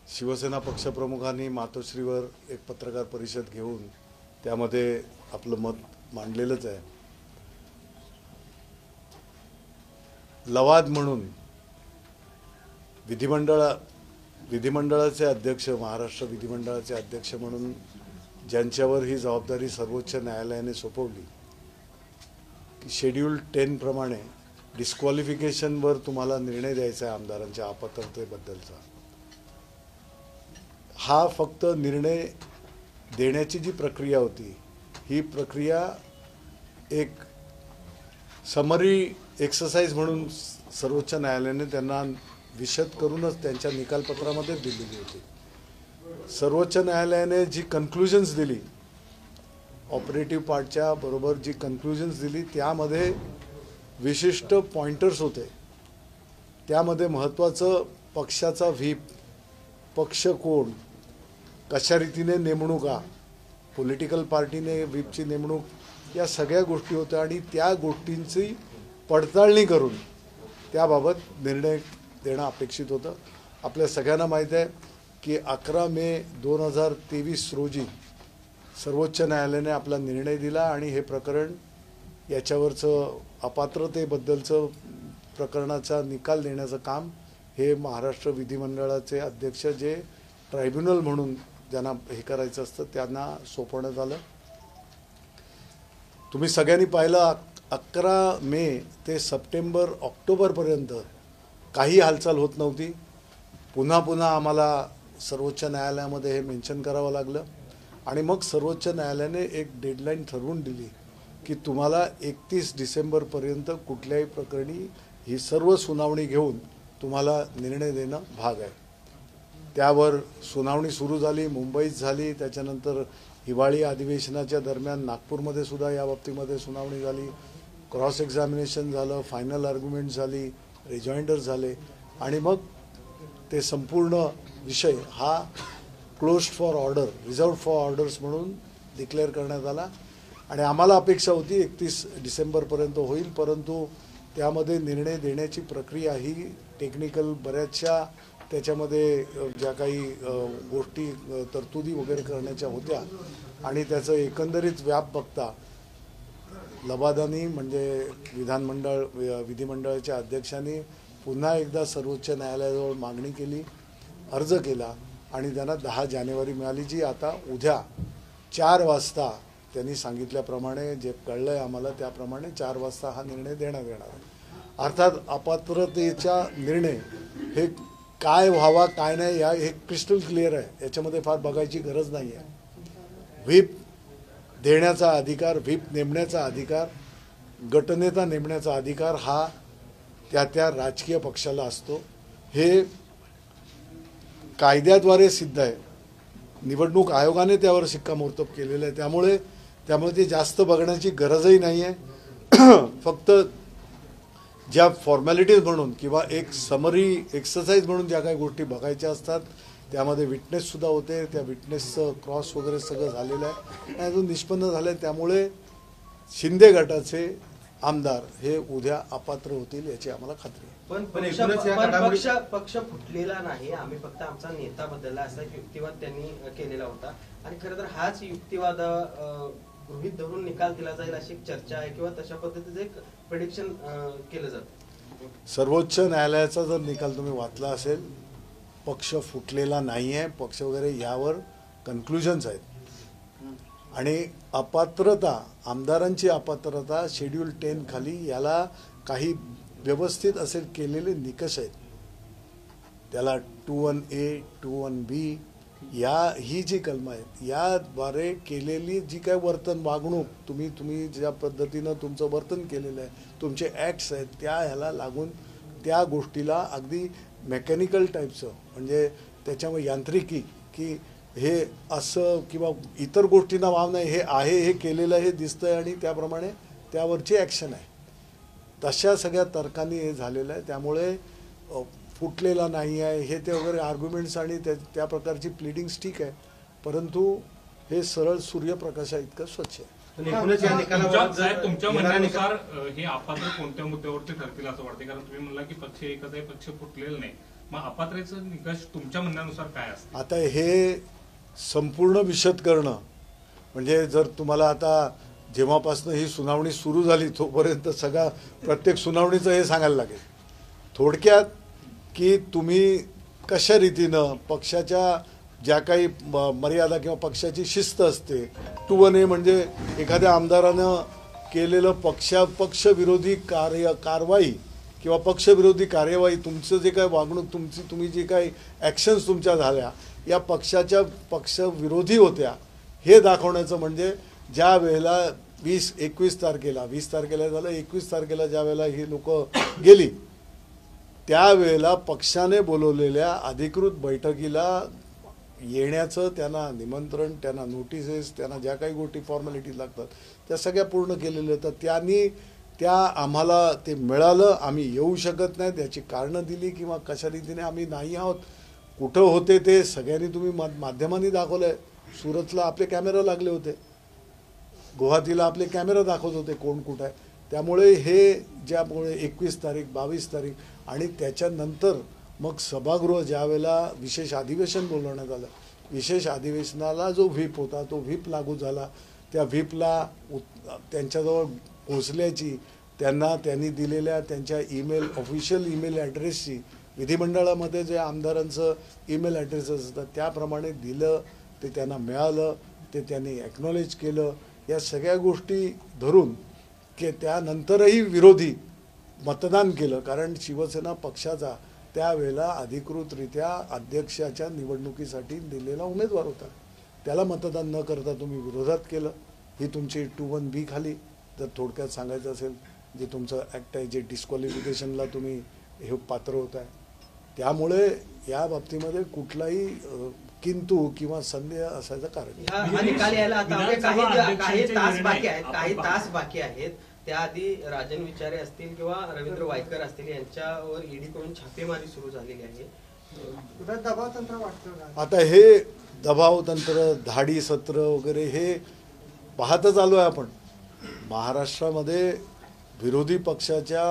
शिवसेना पक्षप्रमुखांनी मातोश्रीवर एक पत्रकार परिषद घेऊन त्यामध्ये आपलं मत मांडलेलंच आहे। लवाद म्हणून विधिमंडळाचे अध्यक्ष, महाराष्ट्र विधिमंडळाचे अध्यक्ष म्हणून ज्यांच्यावर ही जबाबदारी सर्वोच्च न्यायालयाने सोपवली की शेड्यूल 10 प्रमाणे डिस्क्वालिफिकेशनवर तुम्हाला निर्णय द्यायचा आहे आमदारांच्या अपात्रतेबद्दलचा। हा फक्त निर्णय देण्याची जी प्रक्रिया होती ही प्रक्रिया एक समरी एक्सरसाइज म्हणून सर्वोच्च न्यायालयाने त्यांना विशद करूनच त्यांच्या निकालपत्रामध्ये दिलेली होती। सर्वोच्च न्यायालयाने जी कन्क्लुजन्स दिली, ऑपरेटिव्ह पार्टच्या बरोबर जी कन्क्लुजन्स दिली त्यामध्ये विशिष्ट पॉइंटर्स होते। त्यामध्ये महत्त्वाचं पक्षाचा व्हीप, पक्ष कोण, कशा रीतीने नेमणुका, पॉलिटिकल पार्टीने व्हीपची नेमणूक, या सगळ्या गोष्टी होत्या आणि त्या गोष्टींची पडताळणी करून त्याबाबत निर्णय देणं अपेक्षित होतं। आपल्या सगळ्यांना माहीत आहे की 11 मे 2023 रोजी सर्वोच्च न्यायालयाने आपला निर्णय दिला आणि हे प्रकरण, याच्यावरचं अपात्रतेबद्दलचं प्रकरणाचा निकाल देण्याचं काम हे महाराष्ट्र विधिमंडळाचे अध्यक्ष, जे ट्रायब्युनल म्हणून ज्यांना हे करायचं असतं त्यांना सोपवण्यात आलं। तुम्ही सगळ्यांनी पाहिलं 11 मे ते सप्टेंबर ऑक्टोबरपर्यंत काही हालचाल होत नव्हती। पुन्हा आम्हाला सर्वोच्च न्यायालयामध्ये हे मेन्शन करावं लागलं आणि मग सर्वोच्च न्यायालयाने एक डेडलाईन ठरवून दिली की तुम्हाला 31 डिसेंबरपर्यंत कुठल्याही प्रकरणी ही सर्व सुनावणी घेऊन तुम्हाला निर्णय देणं भाग आहे। त्यावर सुनावणी सुरू झाली, मुंबईत झाली, त्याच्यानंतर हिवाळी अधिवेशनाच्या दरम्यान नागपूरमध्ये सुद्धा या बाबतीमध्ये सुनावणी झाली, क्रॉस एक्झामिनेशन झालं, फायनल आर्ग्युमेंट झाली, रिजॉइंडर झाले आणि मग ते संपूर्ण विषय हा closed for order, reserved for orders म्हणून डिक्लेअर करण्यात आला आणि आम्हाला अपेक्षा होती 31 डिसेंबरपर्यंत होईल, परंतु त्यामध्ये निर्णय देण्याची प्रक्रिया ही टेक्निकल बऱ्याचशा त्याच्यामध्ये ज्या काही गोष्टी तरतुदी वगैरे करण्याच्या होत्या आणि त्याचं एकंदरीत व्याप बघता लवादानी म्हणजे विधिमंडळाच्या अध्यक्षांनी पुन्हा एकदा सर्वोच्च न्यायालयाजवळ मागणी केली, अर्ज केला आणि त्यांना 10 जानेवारी मिळाली, जी आता उद्या 4 वाजता त्यांनी सांगितल्याप्रमाणे, जे कळलंय आम्हाला त्याप्रमाणे 4 वाजता हा निर्णय देण्यात येणार आहे। अर्थात अपात्रतेचा निर्णय हे काय व्हावा काय नाही या हे क्रिस्टल क्लिअर आहे, याच्यामध्ये फार बघायची गरज नाही आहे। व्हीप देण्याचा अधिकार, व्हीप नेमण्याचा अधिकार, गटनेता नेमण्याचा अधिकार हा त्या राजकीय पक्षाला असतो। हे कायद्याद्वारे सिद्ध आहे, निवडणूक आयोगाने त्यावर शिक्कामोर्तब केलेलं आहे, त्यामुळे ते जास्त बघण्याची गरजही नाही आहे। फक्त ज्या फॉर्मॅलिटीज म्हणून किंवा एक समरी एक्सरसाइज म्हणून ज्या काही गोष्टी बघायच्या असतात त्यामध्ये विटनेससुद्धा होते, त्या विटनेसचं क्रॉस वगैरे सगळं झालेलं आहे, अजून निष्पन्न झालं आहे, त्यामुळे शिंदे गटाचे आमदार हे उद्या अपात्र होतील याची आम्हाला खात्री आहे। पक्ष फुटलेला नाही, आम्ही फक्त आमचा नेता बदलला असा युक्तिवाद त्यांनी केलेला होता आणि खरं तर हाच युक्तिवाद गृहीत धरून निकाल दिला जाईल अशी चर्चा आहे किंवा तशा पद्धतीचं एक प्रेडिक्शन केलं जातं। सर्वोच्च न्यायालयाचा जर निकाल तुम्ही वाचला असेल, पक्ष फुटलेला नाही आहे, पक्ष वगैरे यावर कन्क्लुजन्स आहेत आणि अपात्रता, आमदारांची अपात्रता शेड्यूल 10 खाली याला काही व्यवस्थित असे केलेले निकष आहेत, त्याला 21A 21B ही जी कलमं आहेत याद्वारे केलेली जी काय वर्तन, वागणूक, तुम्ही ज्या पद्धतीनं तुमचं वर्तन केलेलं आहे, तुमचे ॲक्ट्स आहेत, त्या ह्याला लागून त्या गोष्टीला अगदी मेकॅनिकल टाईपचं, म्हणजे त्याच्यामुळे यांत्रिकी की हे असं किंवा इतर गोष्टींना वाव नाही, हे आहे, हे केलेलं हे दिसतंय आणि त्याप्रमाणे त्यावरची ॲक्शन आहे, तशा सगळ्या तर्कांनी हे झालेलं आहे। त्यामुळे फुटलेला नाही आहे हे ते वगैरे आर्ग्युमेंट्स आणि त्या प्रकारची प्लीडिंग्स ठीक आहे, परंतु हे सरळ सूर्यप्रकाशा इतकं स्वच्छ आहे। तुमच्या म्हणण्यानुसार हे अपात्र कोणत्या मुद्द्यावरती ठरतील असं वाटतं? कारण तुम्ही म्हणला की पक्ष एकच आहे, पक्ष फुटलेला नाही, मग अपात्रतेचं निकष तुमच्या म्हणण्यानुसार काय असतं? आता हे संपूर्ण विशद करणं म्हणजे जर तुम्हाला आता जेव्हापासून ही सुनावणी सुरू झाली तोपर्यंत सगळा प्रत्येक सुनावणीचं हे सांगायला लागेल. थोडक्यात की तुम्ही कशा रीतीनं पक्षाच्या ज्या काही मर्यादा किंवा पक्षाची शिस्त असते 2-1 म्हणजे एखाद्या आमदारानं केलेलं पक्षविरोधी कारवाई किंवा पक्षविरोधी कार्यवाही तुमचं जे काय वागणूक तुम्ही जे काही ॲक्शन्स तुमच्या झाल्या या पक्षविरोधी होत्या हे दाखवण्याचं म्हणजे ज्या वेळेला 21 तारखेला झालं 21 तारखेला ज्या वेळेला ही लोक गेली त्यावेळेला पक्षाने बोलवलेल्या अधिकृत बैठकीला येण्याचं त्यांना निमंत्रण, त्यांना नोटिसेस, त्यांना ज्या काही गोष्टी फॉर्मॅलिटीज लागतात त्या सगळ्या पूर्ण केलेल्या तर त्या आम्हाला ते मिळालं. आम्ही येऊ शकत नाही त्याची कारणं दिली किंवा कशा रीतीने आम्ही नाही आहोत, कुठं होते ते सगळ्यांनी तुम्ही माध्यमांनी दाखवलं आहे. सुरतला आपले कॅमेरा लागले होते, गुवाहाटीला आपले कॅमेरा दाखवत होते कोण कुठं आहे. त्यामुळे हे ज्यामुळे 21 तारीख 22 तारीख आणि त्याच्यानंतर मग सभागृह ज्या वेळेला विशेष अधिवेशन बोलवण्यात आलं, विशेष अधिवेशनाला जो व्हीप होता तो व्हीप लागू झाला. त्या व्हीपला त्यांच्याजवळ पोहोचल्याची त्यांनी दिलेल्या त्यांच्या ऑफिशियल ईमेल ॲड्रेसची विधिमंडळामध्ये जे आमदारांचं ईमेल ॲड्रेस असतात त्याप्रमाणे दिलं, ते त्यांना मिळालं, ते त्यांनी ॲक्नॉलेज केलं. या सगळ्या गोष्टी धरून की त्यानंतरही विरोधी मतदान केलं कारण शिवसेना पक्षाचा त्यावेळेला अधिकृतरित्या अध्यक्षाच्या निवडणुकीसाठी दिलेला उमेदवार होता. त्याला मतदान न करता तुम्ही विरोधात केलं. ही तुमची 2-1B खाली जर थोडक्यात सांगायचं असेल जे तुमचं ॲक्ट आहे जे डिस्क्वालिफिकेशनला तुम्ही हे पात्र होत आहे. त्यामुळे या बाबतीमध्ये कुठलाही किंतु किंवा संदेह असायचं कारण हा निकाल यायला आता काही तास बाकी आहेत. त्याआधी राजन विचारे असतील किंवा रवींद्र वायकर असतील यांच्यावर ईडी कडून छापेमारी सुरू झालेली आहे. दबाव तंत्र वाटतं. आता हे दबाव तंत्र धाडी सत्र वगैरे हे पाहतच आलो आहे आपण. महाराष्ट्रामध्ये विरोधी पक्षाच्या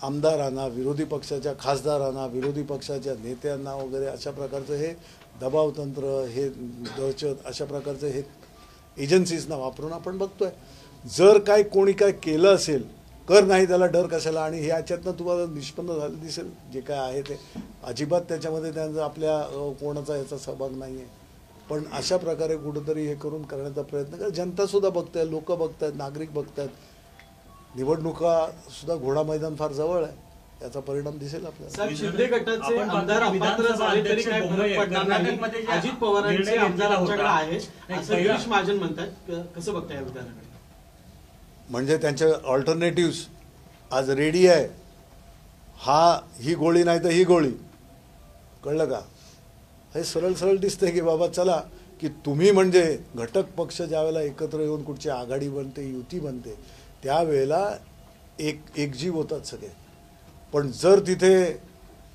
आमदारांना, विरोधी पक्षाच्या खासदारांना, विरोधी पक्षाच्या नेत्यांना वगैरे अशा प्रकारचं हे दबाव तंत्र, हे दहशत अशा प्रकारचं हे एजन्सीजना वापरून आपण बघतोय. जर काय कोणी काय केलं असेल कर नाही त्याला डर कशाला आणि ह्याच्यातनं तुम्हाला निष्पन्न झालं दिसेल जे काय आहे ते अजिबात त्याच्यामध्ये त्यांचं आपल्या कोणाचा याचा सहभाग नाही आहे. पण अशा प्रकारे कुठंतरी हे करून करण्याचा प्रयत्न कर. जनतासुद्धा बघताय, लोक बघतायत, नागरिक बघतायत. निवडणुकासुद्धा घोडा मैदान फार जवळ आहे, याचा परिणाम दिसेल आपल्याला. शिंदे गटाचे आमदार अपात्र झाले तरी काही फरक पडणार नाही. अजित पवारांचे आमदार आमच्याकडे आहेत असं गिरीश महाजन म्हणतात. कसं बघताय या विधानाकडे? म्हणजे त्यांचे ऑल्टरनेटिव्स आज रेडी आहे. ही गोळी नाही तर ही गोळी, कळलं का? हे सरळ सरळ दिसतंय की बाबा चला की तुम्ही म्हणजे घटक पक्ष ज्यावेळेला एकत्र येऊन कुठची आघाडी बनते, युती बनते त्यावेळेला एकजीव होतात सगळे. पण जर तिथे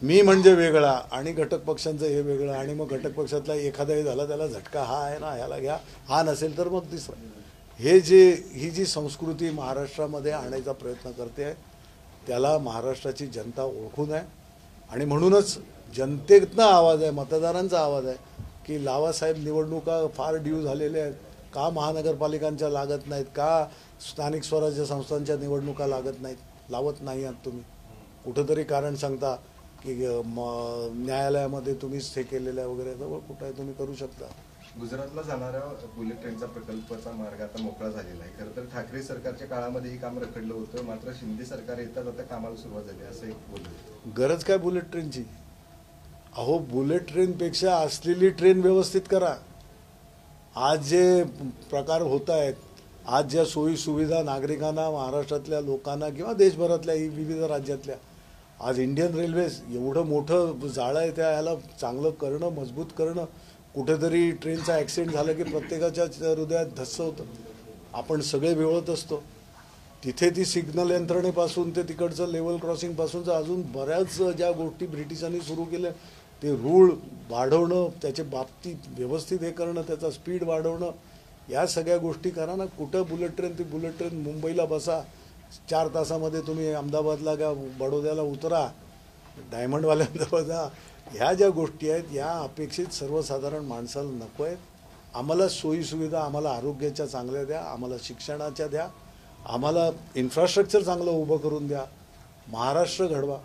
मी म्हणजे वेगळा आणि घटक पक्षांचं हे वेगळं आणि मग घटक पक्षातला एखादाही झाला त्याला झटका हा आहे ना ह्याला घ्या, हा नसेल तर मग तिसरं, ही जी संस्कृती महाराष्ट्रामध्ये आणायचा प्रयत्न करते त्याला महाराष्ट्राची जनता ओळखून आहे. आणि म्हणूनच जनतेतनं आवाज आहे, मतदारांचा आवाज आहे की लावासाहेब निवडणुका फार ड्यू झालेल्या आहेत, का महानगरपालिकांच्या लागत नाहीत, का स्थानिक स्वराज्य संस्थांच्या निवडणुका लागत नाहीत, लावत नाही आहात तुम्ही. कुठंतरी कारण सांगता की न्यायालयामध्ये तुम्हीच हे केलेलं आहे वगैरे, जवळ कुठं आहे तुम्ही करू शकता. गुजरातला जाणारा बुलेट ट्रेनचा प्रकल्पाचा मार्ग आता मोकळा झालेला आहे. खरं तर ठाकरे सरकारच्या काळामध्ये हे काम रखडलं होतं, मात्र शिंदे सरकार येतात आता कामाला सुरुवात झाली असं एक बोललं. गरज काय बुलेट ट्रेनची? अहो बुलेट ट्रेनपेक्षा असलेली ट्रेन व्यवस्थित करा. आज जे प्रकार होत आहेत, आज ज्या सोयी सुविधा नागरिकांना, महाराष्ट्रातल्या लोकांना किंवा देशभरातल्या विविध राज्यातल्या, आज इंडियन रेल्वेज एवढं मोठं जाळं आहे त्या याला चांगलं करणं, मजबूत करणं. कुठेतरी ट्रेनचा ॲक्सिडेंट झाला की प्रत्येकाच्या हृदयात धस्स होतं. आपण सगळे वेवळत असतो. तिथे ती सिग्नल यंत्रणेपासून ते तिकडचं लेवल क्रॉसिंगपासूनचं अजून बऱ्याच ज्या गोष्टी ब्रिटिशांनी सुरू केल्या ते रूळ वाढवणं, त्याचे बाबतीत व्यवस्थित हे करणं, त्याचा स्पीड वाढवणं, या सगळ्या गोष्टी करा ना. कुठं बुलेट ट्रेन मुंबईला बसा, 4 तासामध्ये तुम्ही अहमदाबादला का बडोद्याला उतरा, डायमंडवाल्यांजवळ जा. ह्या ज्या गोष्टी आहेत या अपेक्षित सर्वसाधारण माणसाला नको आहेत. आम्हाला सोयीसुविधा, आम्हाला आरोग्याच्या चांगल्या द्या, आम्हाला शिक्षणाच्या द्या, आम्हाला इन्फ्रास्ट्रक्चर चांगलं उभं करून द्या, महाराष्ट्र घडवा.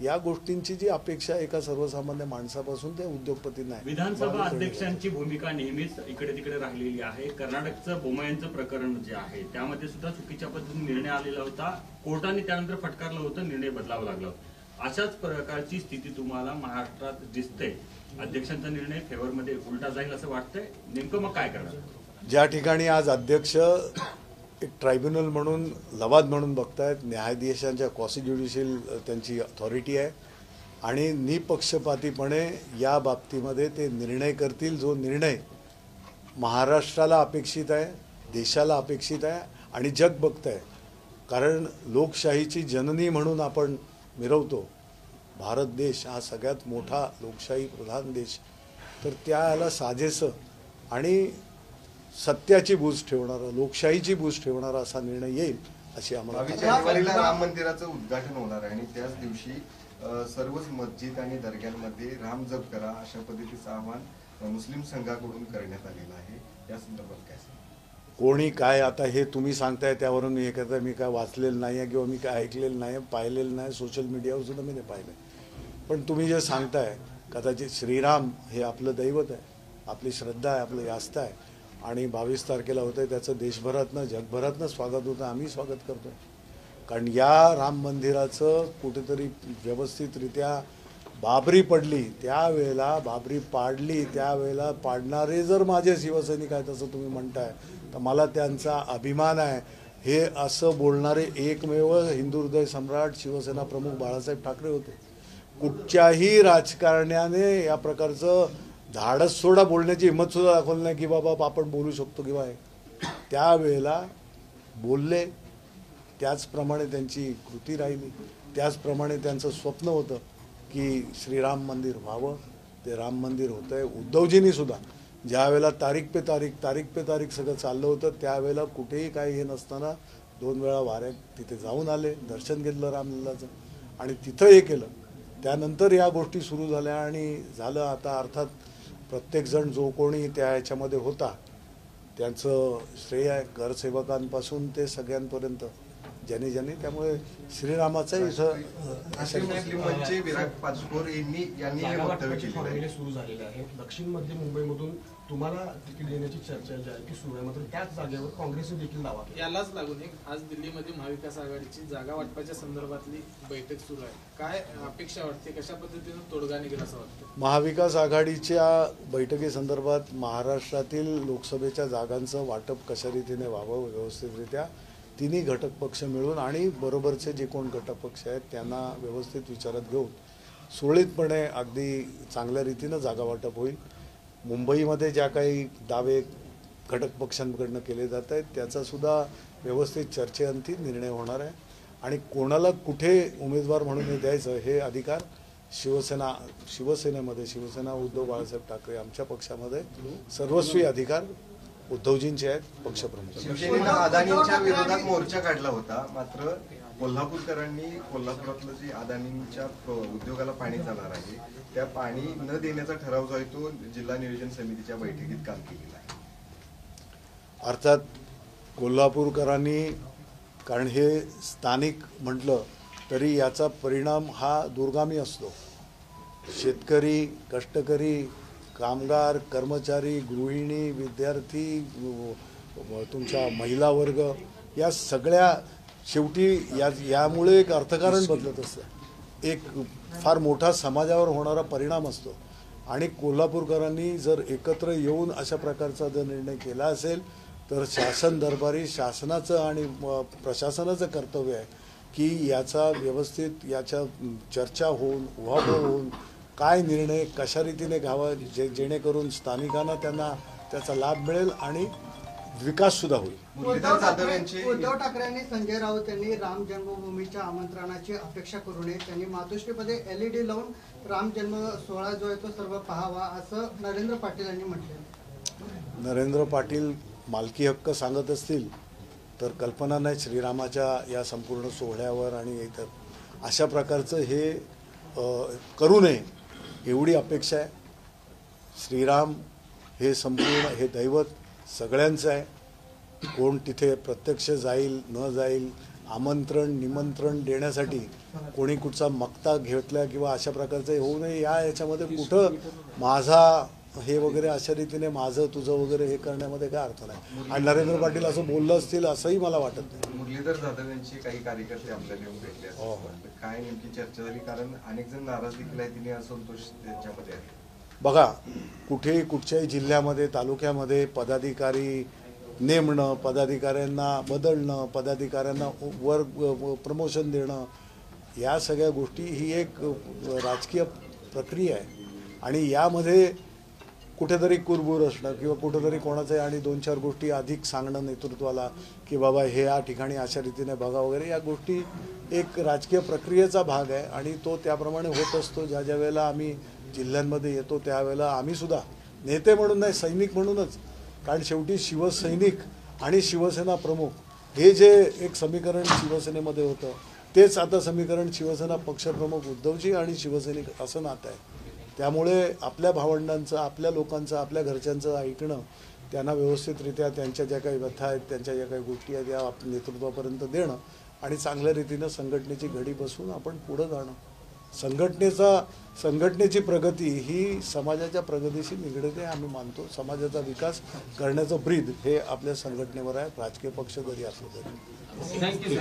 या गोष्टींची जी अपेक्षा एका सर्वसामान्य माणसापासून ते उद्योगपती नाही. विधानसभा अध्यक्षांची भूमिका नेहमीच इकडे तिकडे राहिलेली आहे. कर्नाटकचं बोमयांचं प्रकरण जे आहे त्यामध्ये सुद्धा चुकीच्या पद्धतीने निर्णय आलेला होता. कोर्टाने त्यानंतर फटकारलं होतं, निर्णय बदलावा लागला होता. अशाच प्रकारची स्थिती तुम्हाला महाराष्ट्रात दिसते. अध्यक्षांचा निर्णय फेवरमध्ये उलटा जाईल असं वाटतंय. नेमकं मग काय करणार? ज्या ठिकाणी आज अध्यक्ष एक ट्रायब्युनल म्हणून, लवाद म्हणून बघतायत, न्यायाधीशांच्या क्वासी ज्युडिशियल त्यांची अथॉरिटी आहे आणि निपक्षपातीपणे या बाबतीमध्ये ते निर्णय करतील. जो निर्णय महाराष्ट्राला अपेक्षित आहे, देशाला अपेक्षित आहे आणि जग बघत आहे. कारण लोकशाहीची जननी म्हणून आपण मिरवतो. भारत देश हा सगळ्यात मोठा लोकशाही प्रधान देश, तर त्याला साजेसं आणि सत्याची बूज ठेवणारा, लोकशाहीची बूज ठेवणारा असा निर्णय येईल अशी आम्हाला 22 जानेवारीला राम मंदिराचं उद्घाटन होणार आहे आणि त्याच दिवशी सर्वच मस्जिद आणि दर्ग्यांमध्ये राम जप करा अशा पद्धतीचं आवाहन मुस्लिम संघाकडून करण्यात आलेलं आहे. या संदर्भात काय कोणी काय आता हे तुम्ही सांगताय त्यावरून मी एखादा मी काय वाचलेलं नाही आहे किंवा मी काय ऐकलेलं नाही, पाहिलेलं नाही, सोशल मीडियावर सुद्धा मी नाही पाहिलं. पण तुम्ही जे सांगताय कदाचित श्रीराम हे आपलं दैवत आहे, आपली श्रद्धा आहे, आपलं आस्था आहे आणि 22 तारखेला होतं त्याचं देशभरातनं जगभरातनं स्वागत होतं. आम्ही स्वागत करतोय. कारण या राम मंदिराचं कुठेतरी व्यवस्थितरित्या बाबरी पडली त्यावेळेला, बाबरी पाडली त्यावेळेला पाडणारे जर माझे शिवसैनिक आहेत असं तुम्ही म्हणताय तर मला त्यांचा अभिमान आहे. हे असं बोलणारे एकमेव हिंदू हृदय सम्राट शिवसेना प्रमुख बाळासाहेब ठाकरे होते. कुठच्याही राजकारण्याने या प्रकारचं धाडस सोडा बोलण्याची हिंमत सुद्धा दाखवली नाही की बाबा आपण बोलू शकतो किंवा आहे. त्यावेळेला बोलले, त्याचप्रमाणे त्यांची कृती राहिली, त्याचप्रमाणे त्यांचं स्वप्न होतं की श्रीराम मंदिर व्हावं. ते राम मंदिर होतं आहे. उद्धवजींनी सुद्धा ज्या वेळेला तारीख पे तारीख सगळं चाललं होतं त्यावेळेला कुठेही काही हे नसताना 2 वेळा वाऱ्यात तिथे जाऊन आले, दर्शन घेतलं रामलल्लाचं आणि तिथं हे केलं. त्यानंतर या गोष्टी सुरू झाल्या आणि झालं. आता अर्थात प्रत्येकजण जो कोणी त्या ह्याच्यामध्ये होता त्यांचं श्रेय आहे, करसेवकांपासून ते सगळ्यांपर्यंत ज्यांनी त्यामुळे श्रीरामाचं मंचे विराट पाचपोर यांनी हे वक्तव्य केलेलं आहे. सुरू झालेलं आहे. दक्षिण मध्य मुंबईमधून तुम्हाला तिकीट देण्याची चर्चा जी आहे ती सुरू आहे. मात्र त्याच जागेवर काँग्रेसने देखील दावा केला. यालाच लागून आज दिल्लीमध्ये महाविकास आघाडीची जागा वाटपाच्या संदर्भातली बैठक सुरू आहे. काय अपेक्षा वाटते, कशा पद्धतीने तोडगा निघेल असं वाटतं? महाविकास आघाडीच्या बैठकीसंदर्भात महाराष्ट्रातील लोकसभेच्या जागांचं वाटप कशा रीतीने व्हावं व्यवस्थितरित्या तिन्ही घटक पक्ष मिळून आणि बरोबरचे जे कोण घटक पक्ष आहेत त्यांना व्यवस्थित विचारात घेऊन सुरळीतपणे अगदी चांगल्या रीतीनं जागा वाटप होईल. मुंबईमध्ये ज्या काही दावे घटक पक्षांकडनं केले जात आहेत त्याचासुद्धा व्यवस्थित चर्चेअंती निर्णय होणार आहे आणि कोणाला कुठे उमेदवार म्हणून हे द्यायचं हे अधिकार शिवसेनेमध्ये शिवसेना उद्धव बाळासाहेब ठाकरे आमच्या पक्षामध्ये सर्वस्वी अधिकार उद्धवजींचे आहेत पक्षप्रमुख. शिवसेनेनं अदानींच्या विरोधात मोर्चा काढला होता. मात्र कोल्हापूरकरांनी कोल्हापुरातलं जे अदानींच्या उद्योगाला पाणी जाणार आहे त्या पाणी न देण्याचा ठराव जो आहे तो जिल्हा नियोजन समितीच्या बैठकीत काल केलेला आहे. अर्थात कोल्हापूरकरांनी, कारण हे स्थानिक म्हटलं तरी याचा परिणाम हा दूरगामी असतो. शेतकरी, कष्टकरी, कामगार, कर्मचारी, गृहिणी, विद्यार्थी, तुमचा महिला वर्ग या सगळ्या शेवटी यामुळे एक अर्थकारण बदलत असतं. एक फार मोठा समाजावर होणारा परिणाम असतो आणि कोल्हापूरकरांनी जर एकत्र येऊन अशा प्रकारचा जर निर्णय केला असेल तर शासन दरबारी शासनाचं आणि प्रशासनाचं कर्तव्य आहे की याचा व्यवस्थित याच्या चर्चा होऊन उहापोह होऊन काय निर्णय कशा रीतीने घ्यावा जेणेकरून स्थानिकांना त्यांना त्याचा लाभ मिळेल आणि विकास सुद्धा होईल. उद्धव ठाकरे आणि संजय राऊत यांनी राम जन्मभूमीच्या आमंत्रणाची अपेक्षा करू नये. त्यांनी मातोश्रीमध्ये LED लावून राम जन्म सोहळा जो आहे तो सर्व पाहावा असं नरेंद्र पाटील यांनी म्हटलं. नरेंद्र पाटील मालकी हक्क सांगत असतील तर कल्पना नाही श्रीरामाच्या या संपूर्ण सोहळ्यावर आणि इतर अशा प्रकारचं हे करू नये एवढी अपेक्षा आहे. श्रीराम हे संपूर्ण हे दैवत सगळ्यांचं आहे. कोण तिथे प्रत्यक्ष जाईल न जाईल, आमंत्रण निमंत्रण देण्यासाठी कोणी कुठचा मक्ता घेतला किंवा अशा प्रकारचं होऊ नये याच्यामध्ये कुठं माझा हे वगैरे अशा रीतीने माझं तुझं वगैरे हे करण्यामध्ये काय अर्थ नाही. आणि नरेंद्र पाटील असं बोललं असतील असंही मला वाटत नाही. मुरलीधर जाधव यांचे काही कार्यकर्ते आपल्याला येऊन भेटले असतात. काय नेमकी चर्चा झाली? कारण अनेक जण नाराज देखील आहे, तिने असंतोष त्यांच्यामध्ये आहे. बघा, कुठेही कुठच्याही जिल्ह्यामध्ये तालुक्यामध्ये पदाधिकारी नेमणं, पदाधिकाऱ्यांना बदलणं, पदाधिकाऱ्यांना वर प्रमोशन देणं, या सगळ्या गोष्टी ही एक राजकीय प्रक्रिया आहे. आणि यामध्ये कुठेतरी कुरबूर असणं किंवा कुठेतरी कोणाचं आणि 2-4 गोष्टी अधिक सांगणं नेतृत्वाला की बाबा हे या ठिकाणी अशा रीतीने बघा वगैरे, या गोष्टी एक राजकीय प्रक्रियेचा भाग आहे आणि तो त्याप्रमाणे होत असतो. ज्या ज्या वेळेला आम्ही जिल्ह्यांमध्ये येतो त्यावेळेला आम्ही सुद्धा नेते म्हणून नाही, सैनिक म्हणूनच, कारण शेवटी शिवसैनिक आणि शिवसेना प्रमुख हे जे एक समीकरण शिवसेनेमध्ये होतं तेच आता समीकरण शिवसेना पक्षप्रमुख उद्धवजी आणि शिवसैनिक असं नातं आहे. त्यामुळे आपल्या भावंडांचं, आपल्या लोकांचं, आपल्या घरच्यांचं ऐकणं, त्यांना व्यवस्थितरित्या त्यांच्या ज्या काही व्यथा आहेत, त्यांच्या ज्या काही गोष्टी आहेत या नेतृत्वापर्यंत देणं आणि चांगल्या रीतीनं संघटनेची घडी बसून आपण पुढं जाणं. संघटनेची प्रगती ही समाजाच्या प्रगतीशी निगडीत आहे आम्ही मानतो. समाजाचा विकास करण्याचं ब्रीद हे आपल्या संघटनेवर आहे, राजकीय पक्ष जरी असलं तरी. थँक्यू.